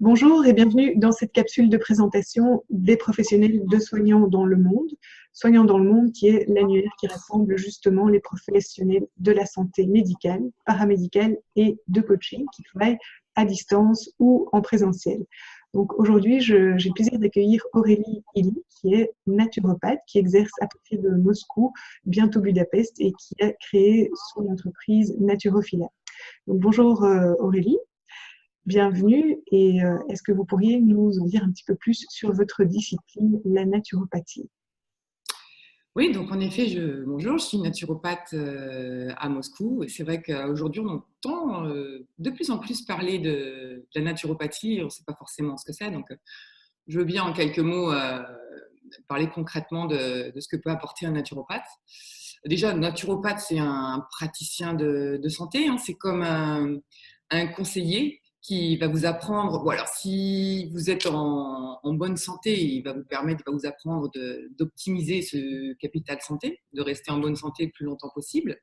Bonjour et bienvenue dans cette capsule de présentation des professionnels de Soignants dans le monde. Soignants dans le monde qui est l'annuaire qui rassemble justement les professionnels de la santé médicale, paramédicale et de coaching qui travaillent à distance ou en présentiel. Donc aujourd'hui, j'ai le plaisir d'accueillir Aurélie Illy, qui est naturopathe, qui exerce à partir de Moscou, bientôt Budapest, et qui a créé son entreprise Naturophila. Donc bonjour Aurélie. Bienvenue et est-ce que vous pourriez nous en dire un petit peu plus sur votre discipline, la naturopathie? Oui, donc en effet, bonjour, je suis naturopathe à Moscou et c'est vrai qu'aujourd'hui on entend de plus en plus parler de la naturopathie, on ne sait pas forcément ce que c'est, donc je veux bien en quelques mots parler concrètement de ce que peut apporter un naturopathe. Déjà, un naturopathe, c'est un praticien de santé, hein, c'est comme un conseiller qui va vous apprendre, bon alors si vous êtes en bonne santé, il va vous permettre, il va vous apprendre d'optimiser ce capital santé, de rester en bonne santé le plus longtemps possible.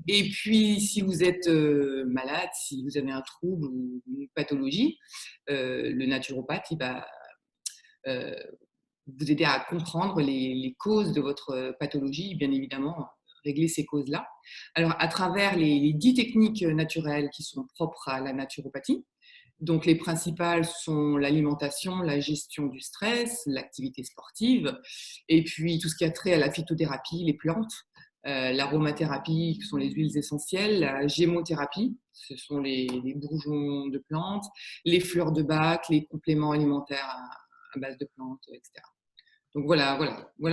Et puis si vous êtes malade, si vous avez un trouble ou une pathologie, le naturopathe, il va euh, vous aider à comprendre les causes de votre pathologie, bien évidemment, régler ces causes-là. Alors, à travers les 10 techniques naturelles qui sont propres à la naturopathie, donc les principales sont l'alimentation, la gestion du stress, l'activité sportive, et puis tout ce qui a trait à la phytothérapie, les plantes, l'aromathérapie, qui sont les huiles essentielles, la gémothérapie, ce sont les bourgeons de plantes, les fleurs de bac, les compléments alimentaires à base de plantes, etc. Donc voilà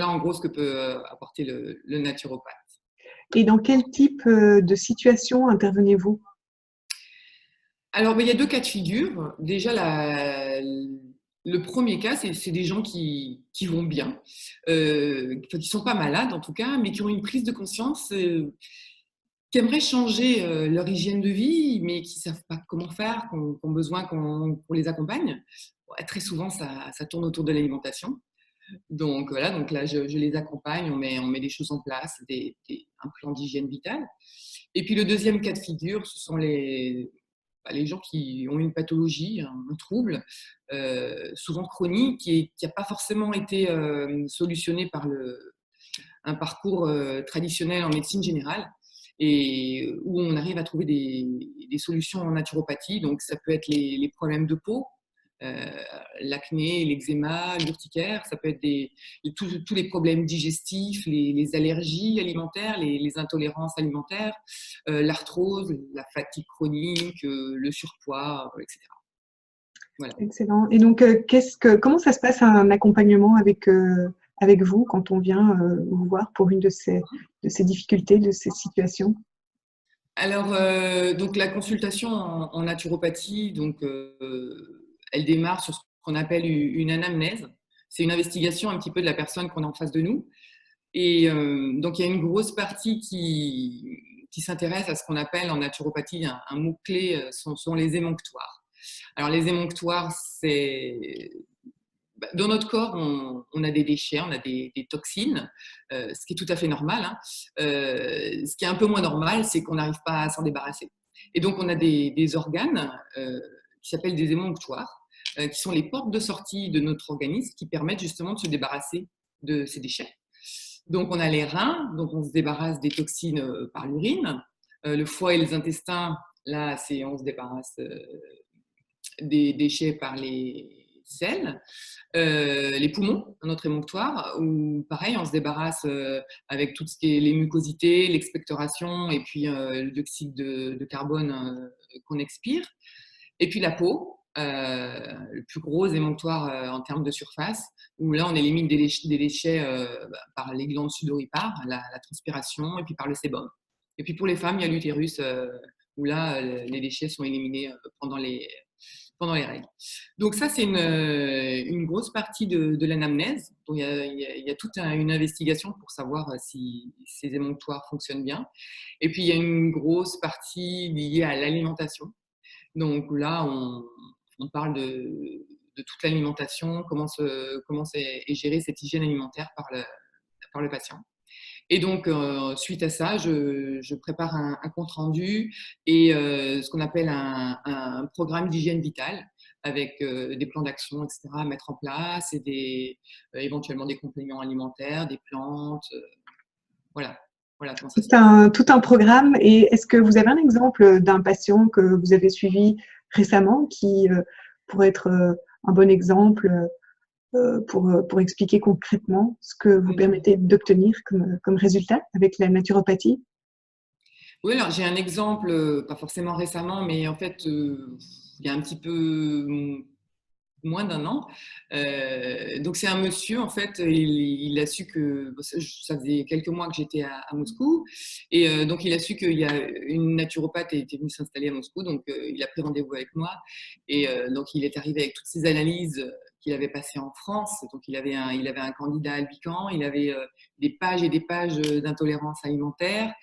en gros ce que peut apporter le naturopathe. Et dans quel type de situation intervenez-vous? Alors, il y a deux cas de figure. Déjà, le premier cas, c'est des gens qui vont bien, qui ne sont pas malades en tout cas, mais qui ont une prise de conscience, qui aimeraient changer leur hygiène de vie, mais qui ne savent pas comment faire, qui ont besoin qu'on les accompagne. Ouais, très souvent, ça tourne autour de l'alimentation. Donc voilà, donc là, je les accompagne, on met des choses en place, un plan d'hygiène vitale. Et puis le deuxième cas de figure, ce sont les gens qui ont une pathologie, un trouble, souvent chronique, qui n'a pas forcément été solutionné par un parcours traditionnel en médecine générale, et où on arrive à trouver des solutions en naturopathie. Donc ça peut être les problèmes de peau, euh, l'acné, l'eczéma, l'urticaire, ça peut être tous les problèmes digestifs, les allergies alimentaires, les intolérances alimentaires, l'arthrose, la fatigue chronique, le surpoids, etc. Voilà. Excellent. Et donc, comment ça se passe un accompagnement avec vous quand on vient vous voir pour une de ces difficultés, de ces situations? Alors, donc la consultation en naturopathie, donc, elle démarre sur ce qu'on appelle une anamnèse. C'est une investigation un petit peu de la personne qu'on a en face de nous. Et donc, il y a une grosse partie qui s'intéresse à ce qu'on appelle en naturopathie, un mot-clé sont les émonctoires. Alors, les émonctoires, c'est dans notre corps, on a des déchets, on a des toxines, ce qui est tout à fait normal, hein. Ce qui est un peu moins normal, c'est qu'on n'arrive pas à s'en débarrasser. Et donc, on a des organes qui s'appellent des émonctoires, qui sont les portes de sortie de notre organisme, qui permettent justement de se débarrasser de ces déchets. Donc, on a les reins, donc on se débarrasse des toxines par l'urine. Le foie et les intestins, là, on se débarrasse des déchets par les selles. Les poumons, notre émonctoire, où pareil, on se débarrasse avec tout ce qui est les mucosités, l'expectoration et puis le dioxyde de carbone qu'on expire. Et puis la peau, le plus gros émonctoire en termes de surface, où là on élimine des déchets par les glandes sudoripares, la transpiration, et puis par le sébum. Et puis pour les femmes, il y a l'utérus, où là les déchets sont éliminés pendant les règles. Donc ça, c'est une grosse partie de l'anamnèse. Donc il y a toute une investigation pour savoir si ces émonctoires fonctionnent bien. Et puis il y a une grosse partie liée à l'alimentation. Donc là, on parle de toute l'alimentation, comment est gérée cette hygiène alimentaire par le patient. Et donc, suite à ça, je prépare un compte-rendu et ce qu'on appelle un programme d'hygiène vitale avec des plans d'action, etc. à mettre en place et éventuellement des compléments alimentaires, des plantes. Voilà. Voilà comment ça se passe. Tout un programme. Et est-ce que vous avez un exemple d'un patient que vous avez suivi récemment qui pourrait être un bon exemple pour expliquer concrètement ce que vous permettez d'obtenir comme résultat avec la naturopathie? Oui, alors j'ai un exemple, pas forcément récemment, mais en fait, il y a un petit peu moins d'un an. Donc c'est un monsieur, en fait, il a su que ça faisait quelques mois que j'étais à Moscou, et donc il a su qu'il y a une naturopathe était venue s'installer à Moscou, donc il a pris rendez-vous avec moi, et donc il est arrivé avec toutes ces analyses qu'il avait passées en France. Donc il avait un candidat albicans, il avait des pages et des pages d'intolérance alimentaire,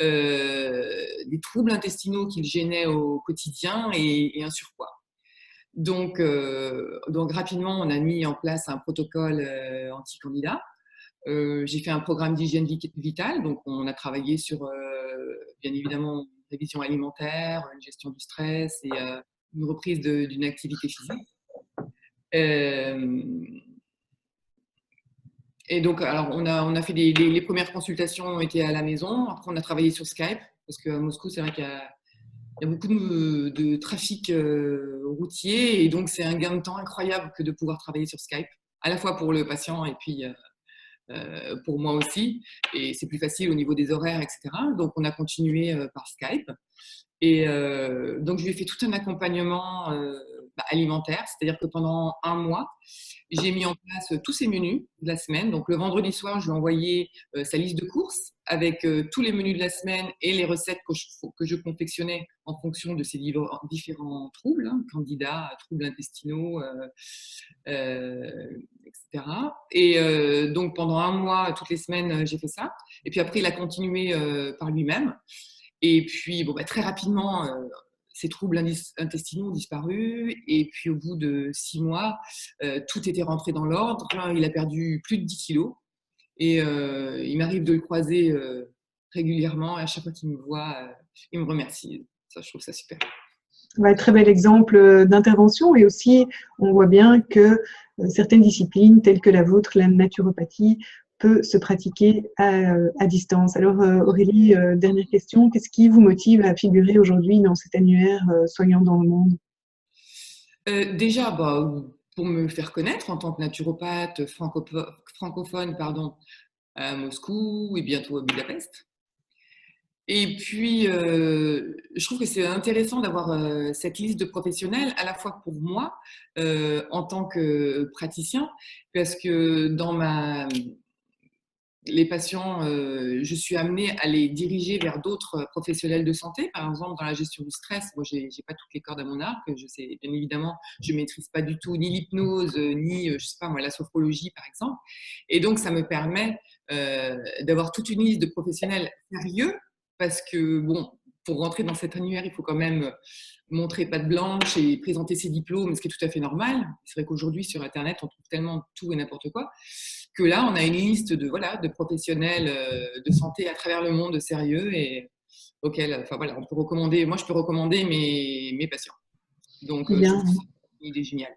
des troubles intestinaux qui le gênaient au quotidien et un surpoids. Donc rapidement, on a mis en place un protocole anti-candidat. J'ai fait un programme d'hygiène vitale, donc on a travaillé sur, bien évidemment, une révision alimentaire, une gestion du stress et une reprise d'une activité physique. Et donc, alors, on a fait les premières consultations ont été à la maison. Après, on a travaillé sur Skype, parce qu'à Moscou, c'est vrai qu'il y a beaucoup de trafic routier, et donc c'est un gain de temps incroyable que de pouvoir travailler sur Skype, à la fois pour le patient et puis pour moi aussi. Et c'est plus facile au niveau des horaires, etc. Donc, on a continué par Skype. Et donc, je lui ai fait tout un accompagnement alimentaire, c'est-à-dire que pendant un mois, j'ai mis en place tous ses menus de la semaine. Donc, le vendredi soir, je lui ai envoyé sa liste de courses avec tous les menus de la semaine et les recettes que je confectionnais en fonction de ces différents troubles, hein, candidats, troubles intestinaux, etc. Et donc, pendant un mois, toutes les semaines, j'ai fait ça. Et puis après, il a continué par lui-même. Et puis, bon, très rapidement, ces troubles intestinaux ont disparu. Et puis, au bout de 6 mois, tout était rentré dans l'ordre. Il a perdu plus de 10 kilos. Et il m'arrive de le croiser régulièrement. Et à chaque fois qu'il me voit, il me remercie. Ça, je trouve ça super. Ouais, très bel exemple d'intervention. Et aussi, on voit bien que certaines disciplines, telles que la vôtre, la naturopathie, peut se pratiquer à distance. Alors, Aurélie, dernière question. Qu'est-ce qui vous motive à figurer aujourd'hui dans cet annuaire Soignants dans le monde? Déjà, pour me faire connaître en tant que naturopathe francophone, à Moscou et bientôt à Budapest. Et puis, je trouve que c'est intéressant d'avoir cette liste de professionnels, à la fois pour moi, en tant que praticien, parce que les patients, je suis amenée à les diriger vers d'autres professionnels de santé. Par exemple, dans la gestion du stress, moi, j'ai pas toutes les cordes à mon arc. Je sais, bien évidemment, je maîtrise pas du tout ni l'hypnose, ni, je sais pas moi, la sophrologie, par exemple. Et donc, ça me permet d'avoir toute une liste de professionnels sérieux, parce que, bon, pour rentrer dans cet annuaire, il faut quand même montrer patte blanche et présenter ses diplômes, ce qui est tout à fait normal. C'est vrai qu'aujourd'hui, sur Internet, on trouve tellement tout et n'importe quoi, que là, on a une liste de professionnels de santé à travers le monde sérieux et auxquels, enfin voilà, on peut recommander. Moi, je peux recommander mes patients. Donc, je Bien. trouve que c'est une idée géniale.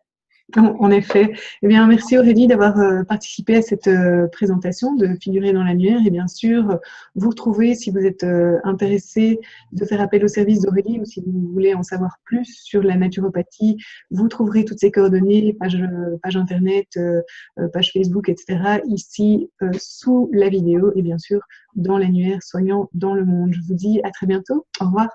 En effet. Eh bien, merci Aurélie d'avoir participé à cette présentation, de figurer dans l'annuaire. Et bien sûr, vous retrouvez, si vous êtes intéressé de faire appel au service d'Aurélie ou si vous voulez en savoir plus sur la naturopathie, vous trouverez toutes ces coordonnées, page internet, page Facebook, etc. ici sous la vidéo et bien sûr dans l'annuaire Soignants dans le monde. Je vous dis à très bientôt. Au revoir.